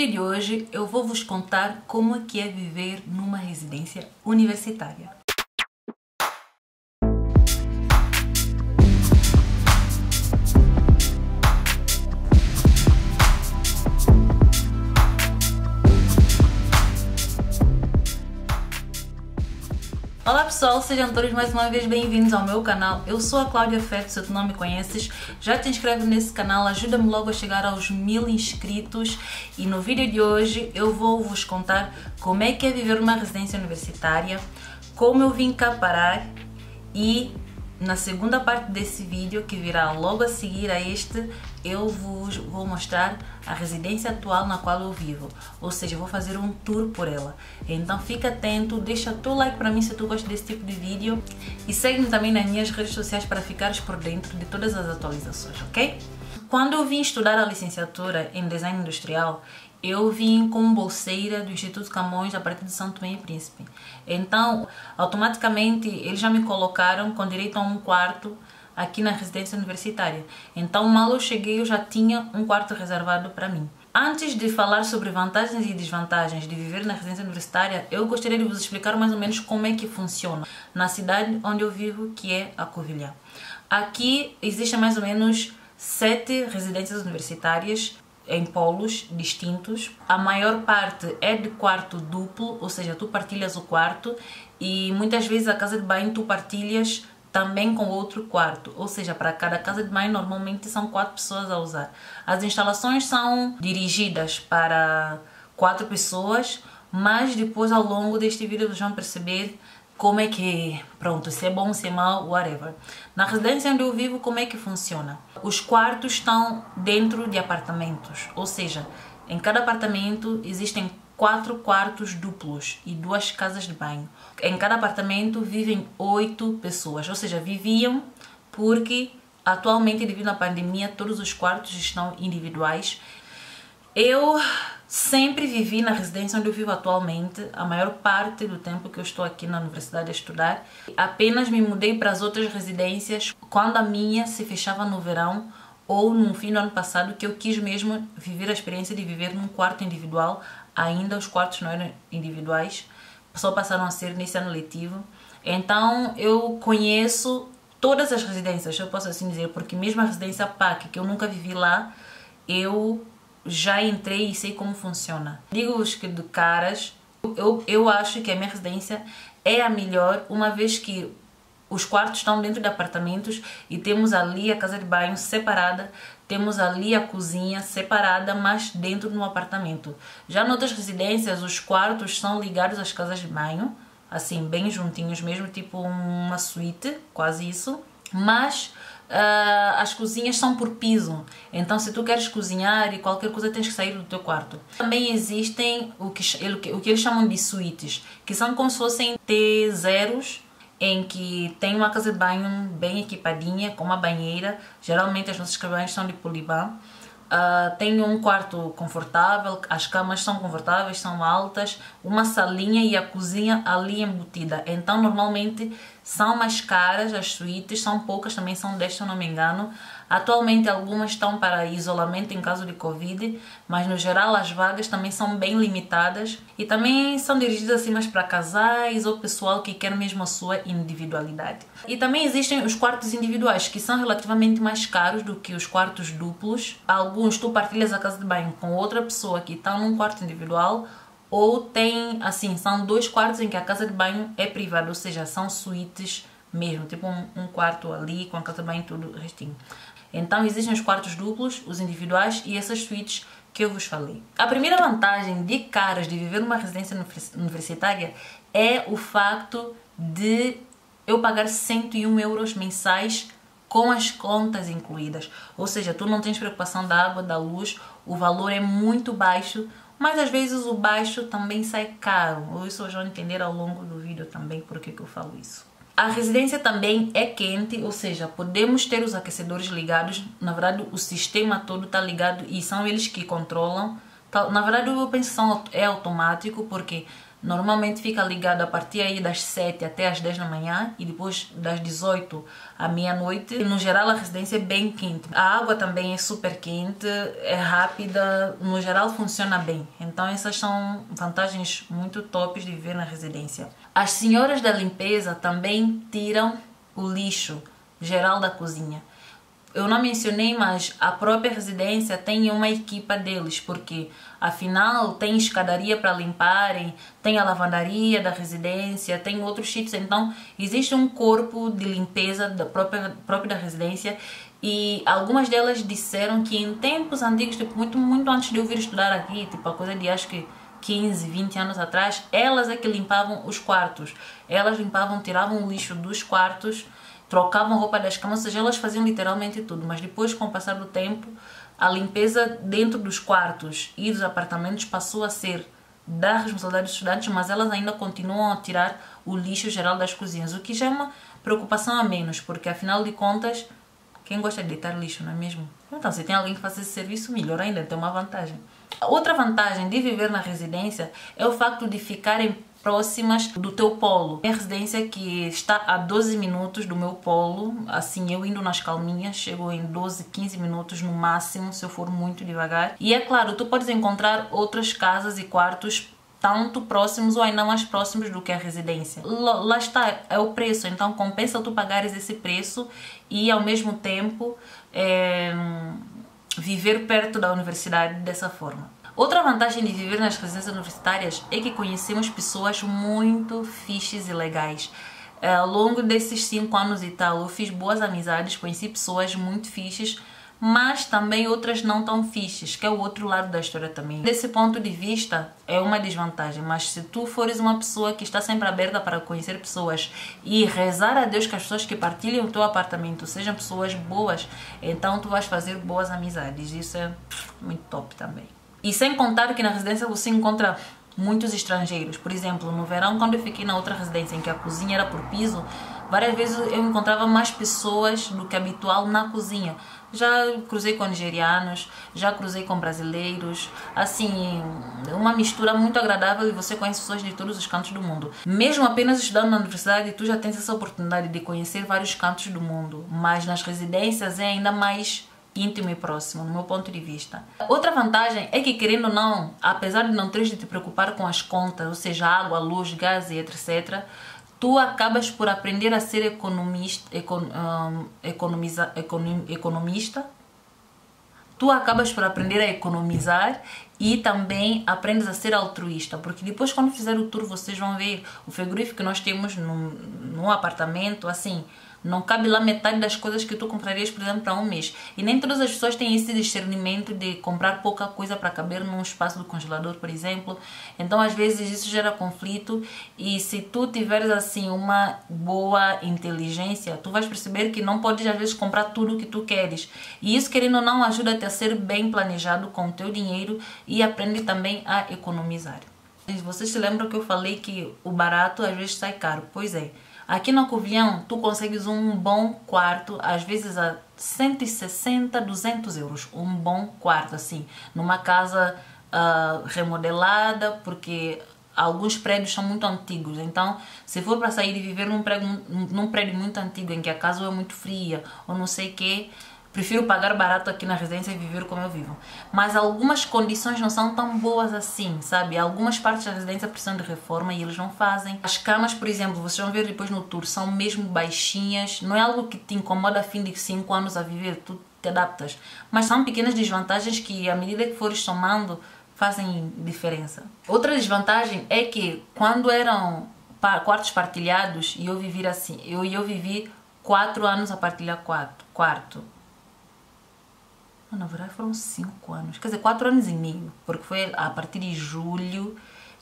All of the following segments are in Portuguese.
vídeo de hoje eu vou vos contar como é que é viver numa residência universitária. Olá pessoal, sejam todos mais uma vez bem-vindos ao meu canal. Eu sou a Cláudia Feto, se tu não me conheces, já te inscreve nesse canal, ajuda-me logo a chegar aos 1000 inscritos. E no vídeo de hoje eu vou vos contar como é que é viver numa residência universitária, como eu vim cá parar e na segunda parte desse vídeo, que virá logo a seguir a este, eu vos vou mostrar a residência atual na qual eu vivo. Ou seja, eu vou fazer um tour por ela. Então fica atento, deixa teu like para mim se tu gosta desse tipo de vídeo. E segue-me também nas minhas redes sociais para ficares por dentro de todas as atualizações, ok? Quando eu vim estudar a licenciatura em Design Industrial, eu vim como bolseira do Instituto Camões a partir de São Tomé e Príncipe. Então, automaticamente, eles já me colocaram com direito a um quarto aqui na residência universitária. Então, mal eu cheguei, eu já tinha um quarto reservado para mim. Antes de falar sobre vantagens e desvantagens de viver na residência universitária, eu gostaria de vos explicar mais ou menos como é que funciona na cidade onde eu vivo, que é a Covilhã. Aqui existem mais ou menos 7 residências universitárias em polos distintos. A maior parte é de quarto duplo, ou seja, tu partilhas o quarto, e muitas vezes a casa de banho tu partilhas também com outro quarto, ou seja, para cada casa de banho normalmente são 4 pessoas a usar. As instalações são dirigidas para 4 pessoas, mas depois ao longo deste vídeo vocês vão perceber como é que, pronto, se é bom, se é mau, whatever. Na residência onde eu vivo, como é que funciona? Os quartos estão dentro de apartamentos, ou seja, em cada apartamento existem 4 quartos duplos e 2 casas de banho. Em cada apartamento vivem 8 pessoas, ou seja, viviam porque atualmente, devido à pandemia, todos os quartos estão individuais. Eu sempre vivi na residência onde eu vivo atualmente, a maior parte do tempo que eu estou aqui na universidade a estudar. Apenas me mudei para as outras residências quando a minha se fechava no verão ou no fim do ano passado, que eu quis mesmo viver a experiência de viver num quarto individual. Ainda os quartos não eram individuais, só passaram a ser nesse ano letivo. Então eu conheço todas as residências, eu posso assim dizer, porque mesmo a residência PAC, que eu nunca vivi lá, eu já entrei e sei como funciona. Digo-vos que de caras, eu acho que a minha residência é a melhor, uma vez que os quartos estão dentro de apartamentos e temos ali a casa de banho separada, temos ali a cozinha separada, mas dentro de um apartamento. Já noutras residências, os quartos são ligados às casas de banho, assim, bem juntinhos mesmo, tipo uma suíte, quase isso, mas as cozinhas são por piso, então se tu queres cozinhar e qualquer coisa tens que sair do teu quarto. Também existem o que eles chamam de suítes, que são como se fossem T0s, em que tem uma casa de banho bem equipadinha, com uma banheira. Geralmente as nossas cabanhas são de Polibã. Tem um quarto confortável, as camas são confortáveis, são altas, uma salinha e a cozinha ali embutida. Então normalmente são mais caras as suítes, são poucas, também são 10 se eu não me engano. Atualmente algumas estão para isolamento em caso de Covid, mas no geral as vagas também são bem limitadas e também são dirigidas assim mais para casais ou pessoal que quer mesmo a sua individualidade. E também existem os quartos individuais, que são relativamente mais caros do que os quartos duplos. Alguns tu partilhas a casa de banho com outra pessoa que está num quarto individual, ou tem, assim, são 2 quartos em que a casa de banho é privada, ou seja, são suítes mesmo, tipo um quarto ali com a casa de banho e tudo o restinho. Então existem os quartos duplos, os individuais e essas suítes que eu vos falei. A primeira vantagem de caras de viver numa residência universitária é o facto de eu pagar 101 euros mensais com as contas incluídas. Ou seja, tu não tens preocupação da água, da luz, o valor é muito baixo, mas às vezes o baixo também sai caro. Ou isso vocês vão entender ao longo do vídeo também porque que eu falo isso. A residência também é quente, ou seja, podemos ter os aquecedores ligados. Na verdade, o sistema todo está ligado e são eles que controlam. Na verdade, eu penso que é automático, porque Normalmente fica ligado a partir aí das 7 até as 10 da manhã e depois das 18 à meia-noite. No geral a residência é bem quente. A água também é super quente, é rápida, no geral funciona bem. Então essas são vantagens muito tops de viver na residência. As senhoras da limpeza também tiram o lixo geral da cozinha. Eu não mencionei, mas a própria residência tem uma equipa deles, porque afinal tem escadaria para limparem, tem a lavandaria da residência, tem outros sítios. Então existe um corpo de limpeza da própria da residência, e algumas delas disseram que em tempos antigos, tipo, muito antes de eu vir estudar aqui, tipo a coisa de acho que 15, 20 anos atrás, elas é que limpavam os quartos. Elas limpavam, tiravam o lixo dos quartos, trocavam roupa das camas, ou seja, elas faziam literalmente tudo. Mas depois, com o passar do tempo, a limpeza dentro dos quartos e dos apartamentos passou a ser da responsabilidade dos estudantes, mas elas ainda continuam a tirar o lixo geral das cozinhas, o que já é uma preocupação a menos, porque afinal de contas, quem gosta de deitar lixo, não é mesmo? Então, se tem alguém que faz esse serviço, melhor ainda, tem uma vantagem. Outra vantagem de viver na residência é o facto de ficarem próximas do teu polo. Minha residência que está a 12 minutos do meu polo, assim, eu indo nas calminhas, chego em 12, 15 minutos no máximo, se eu for muito devagar. E é claro, tu podes encontrar outras casas e quartos tanto próximos ou ainda mais próximos do que a residência. Lá está, é o preço, então compensa tu pagares esse preço e ao mesmo tempo viver perto da universidade dessa forma. Outra vantagem de viver nas residências universitárias é que conhecemos pessoas muito fixes e legais. Ao longo desses 5 anos e tal, eu fiz boas amizades, conheci pessoas muito fixes, mas também outras não tão fixes, que é o outro lado da história também. Desse ponto de vista, é uma desvantagem, mas se tu fores uma pessoa que está sempre aberta para conhecer pessoas e rezar a Deus que as pessoas que partilham o teu apartamento sejam pessoas boas, então tu vais fazer boas amizades. Isso é muito top também. E sem contar que na residência você encontra muitos estrangeiros. Por exemplo, no verão, quando eu fiquei na outra residência em que a cozinha era por piso, várias vezes eu encontrava mais pessoas do que habitual na cozinha. Já cruzei com nigerianos, já cruzei com brasileiros, assim, uma mistura muito agradável e você conhece pessoas de todos os cantos do mundo. Mesmo apenas estudando na universidade, tu já tens essa oportunidade de conhecer vários cantos do mundo, mas nas residências é ainda mais íntimo e próximo, no meu ponto de vista. Outra vantagem é que, querendo ou não, apesar de não teres de te preocupar com as contas, ou seja, água, luz, gás e etc., tu acabas por aprender a ser economista, tu acabas por aprender a economizar e também aprendes a ser altruísta, porque depois quando fizer o tour vocês vão ver o frigorífico que nós temos no apartamento, assim, não cabe lá metade das coisas que tu comprarias, por exemplo, para um mês. E nem todas as pessoas têm esse discernimento de comprar pouca coisa para caber num espaço do congelador, por exemplo. Então, às vezes, isso gera conflito. E se tu tiveres, assim, uma boa inteligência, tu vais perceber que não podes, às vezes, comprar tudo o que tu queres. E isso, querendo ou não, ajuda-te a ser bem planejado com o teu dinheiro e aprende também a economizar. Vocês se lembram que eu falei que o barato, às vezes, sai caro? Pois é. Aqui na Covilhã, tu consegues um bom quarto, às vezes a 160, 200 euros. Um bom quarto, assim, numa casa remodelada, porque alguns prédios são muito antigos. Então, se for para sair e viver num prédio muito antigo, em que a casa é muito fria, ou não sei o quê, prefiro pagar barato aqui na residência e viver como eu vivo. Mas algumas condições não são tão boas assim, sabe? Algumas partes da residência precisam de reforma e eles não fazem. As camas, por exemplo, vocês vão ver depois no tour, são mesmo baixinhas. Não é algo que te incomoda a fim de 5 anos a viver, tu te adaptas. Mas são pequenas desvantagens que, à medida que fores somando, fazem diferença. Outra desvantagem é que quando eram quartos partilhados e eu vivi assim, eu vivi 4 anos a partilhar quarto. Na verdade foram 5 anos, quer dizer, 4 anos e meio, porque foi a partir de julho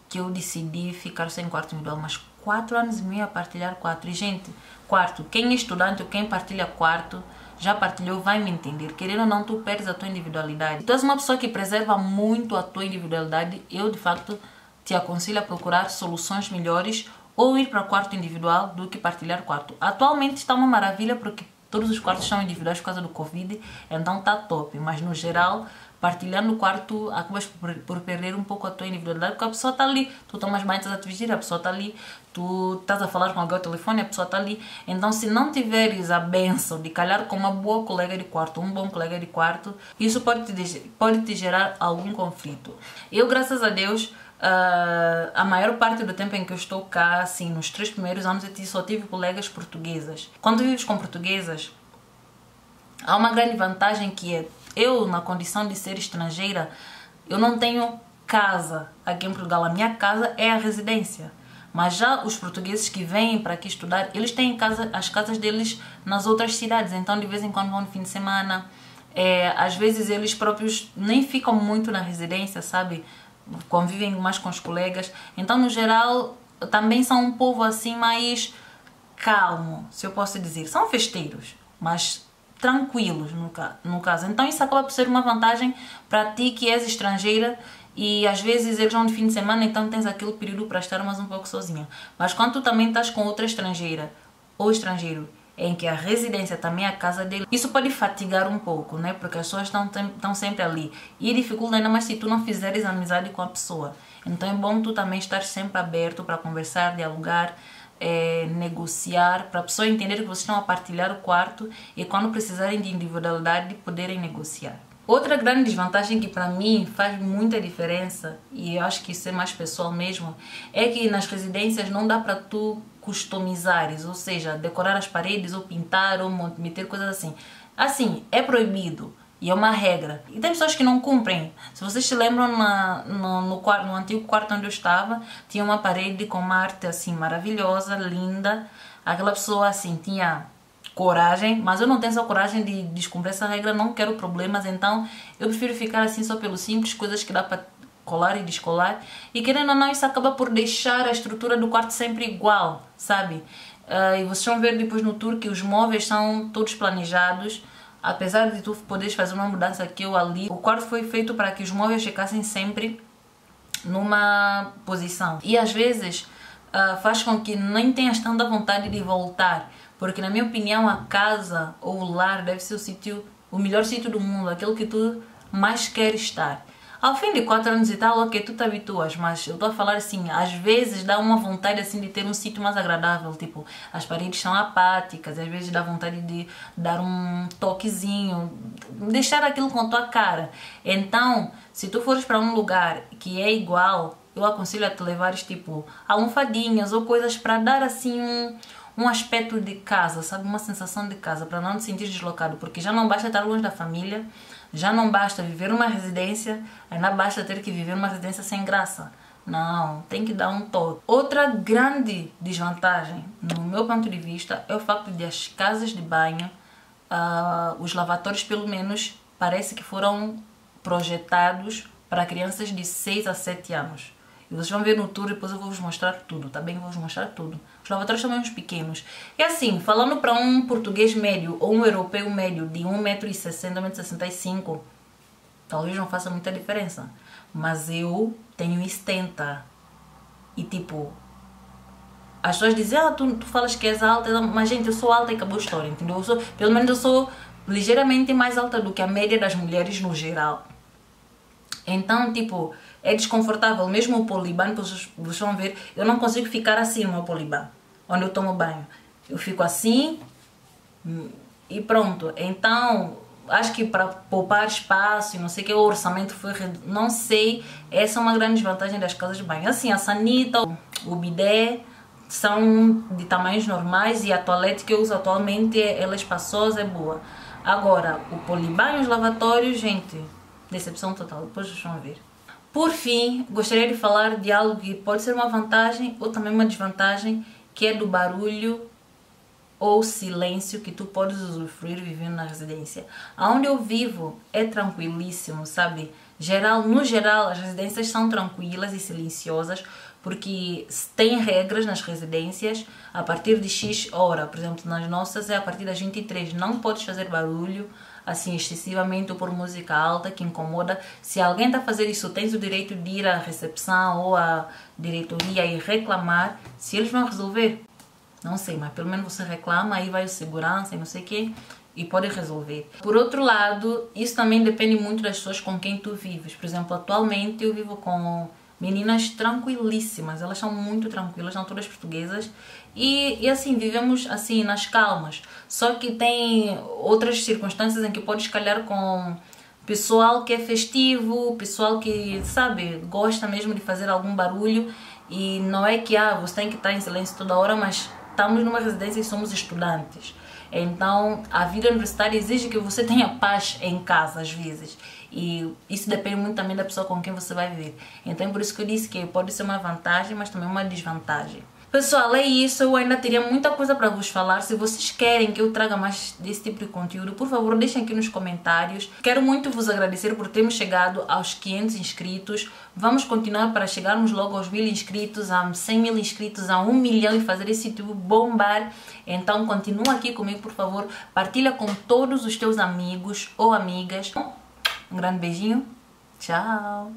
que eu decidi ficar sem quarto individual, mas 4 anos e meio a partilhar quarto. E gente, quarto, quem é estudante ou quem partilha quarto, já partilhou, vai me entender. Querendo ou não, tu perdes a tua individualidade. Tu és uma pessoa que preserva muito a tua individualidade, eu de facto te aconselho a procurar soluções melhores ou ir para quarto individual do que partilhar quarto. Atualmente está uma maravilha porque todos os quartos são individuais por causa do Covid, então tá top. Mas no geral, partilhando o quarto, acabas por perder um pouco a tua individualidade, porque a pessoa está ali, tu tomas banho, estás a te vestir, a pessoa está ali, tu estás a falar com alguém ao telefone, a pessoa está ali. Então, se não tiveres a bênção de calhar com uma boa colega de quarto, um bom colega de quarto, isso pode te gerar algum conflito. Eu, graças a Deus, a maior parte do tempo em que eu estou cá, assim, nos 3 primeiros anos, eu só tive colegas portuguesas. Quando vives com portuguesas, há uma grande vantagem que é, eu, na condição de ser estrangeira, eu não tenho casa aqui em Portugal. A minha casa é a residência. Mas já os portugueses que vêm para aqui estudar, eles têm as casas deles nas outras cidades. Então, de vez em quando vão no fim de semana. Às vezes, eles próprios nem ficam muito na residência, sabe? Convivem mais com os colegas. Então, no geral, também são um povo assim mais calmo, se eu posso dizer. São festeiros, mas tranquilos no caso. Então isso acaba por ser uma vantagem para ti que és estrangeira e às vezes eles vão de fim de semana, então tens aquele período para estar mais um pouco sozinha. Mas quando tu também estás com outra estrangeira ou estrangeiro em que a residência também é a casa dele, isso pode fatigar um pouco, né? Porque as pessoas estão sempre ali e dificulta ainda mais se tu não fizeres amizade com a pessoa. Então é bom tu também estar sempre aberto para conversar, dialogar, negociar, para a pessoa entender que vocês estão a partilhar o quarto e quando precisarem de individualidade poderem negociar. Outra grande desvantagem que para mim faz muita diferença, e eu acho que isso é mais pessoal mesmo, é que nas residências não dá para tu customizares, ou seja, decorar as paredes ou pintar ou meter coisas assim. Assim, é proibido. E é uma regra. E tem pessoas que não cumprem. Se vocês se lembram, no antigo quarto onde eu estava, tinha uma parede com uma arte assim maravilhosa, linda. Aquela pessoa assim tinha coragem, mas eu não tenho essa coragem de descumprir essa regra, não quero problemas, então eu prefiro ficar assim só pelo simples, coisas que dá para colar e descolar. E querendo ou não, isso acaba por deixar a estrutura do quarto sempre igual, sabe? E vocês vão ver depois no tour que os móveis são todos planejados. Apesar de tu poderes fazer uma mudança aqui ou ali, o quarto foi feito para que os móveis ficassem sempre numa posição. E às vezes faz com que nem tenhas tanta vontade de voltar. Porque na minha opinião a casa ou o lar deve ser o melhor sítio do mundo, aquele que tu mais queres estar. Ao fim de 4 anos e tal, ok, tu te habituas, mas eu estou a falar assim, às vezes dá uma vontade assim de ter um sítio mais agradável, tipo, as paredes são apáticas, às vezes dá vontade de dar um toquezinho, deixar aquilo com a tua cara. Então, se tu fores para um lugar que é igual, eu aconselho a te levares tipo almofadinhas ou coisas para dar assim um aspecto de casa, sabe? Uma sensação de casa, para não te sentir deslocado, porque já não basta estar longe da família, já não basta viver uma residência, ainda basta ter que viver uma residência sem graça. Não, tem que dar um toque. Outra grande desvantagem, no meu ponto de vista, é o facto de as casas de banho, os lavatórios pelo menos, parece que foram projetados para crianças de 6 a 7 anos. E vocês vão ver no tour, depois eu vou vos mostrar tudo, tá bem? Eu vou vos mostrar tudo. Os lavatórios são menos pequenos. E assim, falando para um português médio ou um europeu médio de 1,60 m, 1,65 m, talvez não faça muita diferença. Mas eu tenho 1,70 m. E tipo, as pessoas dizem, tu falas que és alta, mas gente, eu sou alta e acabou a história, entendeu? Pelo menos eu sou ligeiramente mais alta do que a média das mulheres no geral. Então, tipo, é desconfortável. Mesmo o Poliban, vocês vão ver, eu não consigo ficar assim no meu Poliban, onde eu tomo banho. Eu fico assim e pronto. Então, acho que para poupar espaço e não sei o que, o orçamento foi reduzido. Não sei, essa é uma grande desvantagem das casas de banho. Assim, a sanita, o bidé são de tamanhos normais e a toalete que eu uso atualmente, ela é espaçosa, é boa. Agora, o Poliban e os lavatórios, gente, decepção total. Depois vocês vão ver. Por fim, gostaria de falar de algo que pode ser uma vantagem ou também uma desvantagem, que é do barulho ou silêncio que tu podes usufruir vivendo na residência. Aonde eu vivo é tranquilíssimo, sabe? No geral, as residências são tranquilas e silenciosas, porque tem regras nas residências a partir de X hora. Por exemplo, nas nossas é a partir das 23. Não podes fazer barulho assim excessivamente ou por música alta que incomoda. Se alguém está a fazer isso, tens o direito de ir à recepção ou à diretoria e reclamar. Se eles vão resolver, não sei, mas pelo menos você reclama, aí vai o segurança e não sei o quê, e pode resolver. Por outro lado, isso também depende muito das pessoas com quem tu vives. Por exemplo, atualmente eu vivo com meninas tranquilíssimas, elas são muito tranquilas, são todas portuguesas e assim, vivemos assim nas calmas. Só que tem outras circunstâncias em que podes calhar com pessoal que é festivo, pessoal que, sabe, gosta mesmo de fazer algum barulho, e não é que você tem que estar em silêncio toda hora, mas estamos numa residência e somos estudantes. Então, a vida universitária exige que você tenha paz em casa, às vezes. E isso depende muito também da pessoa com quem você vai viver. Então, é por isso que eu disse que pode ser uma vantagem, mas também uma desvantagem. Pessoal, é isso. Eu ainda teria muita coisa para vos falar. Se vocês querem que eu traga mais desse tipo de conteúdo, por favor, deixem aqui nos comentários. Quero muito vos agradecer por termos chegado aos 500 inscritos. Vamos continuar para chegarmos logo aos 1000 inscritos, a 100 mil inscritos, a 1 milhão e fazer esse YouTube bombar. Então, continua aqui comigo, por favor. Partilha com todos os teus amigos ou amigas. Um grande beijinho. Tchau.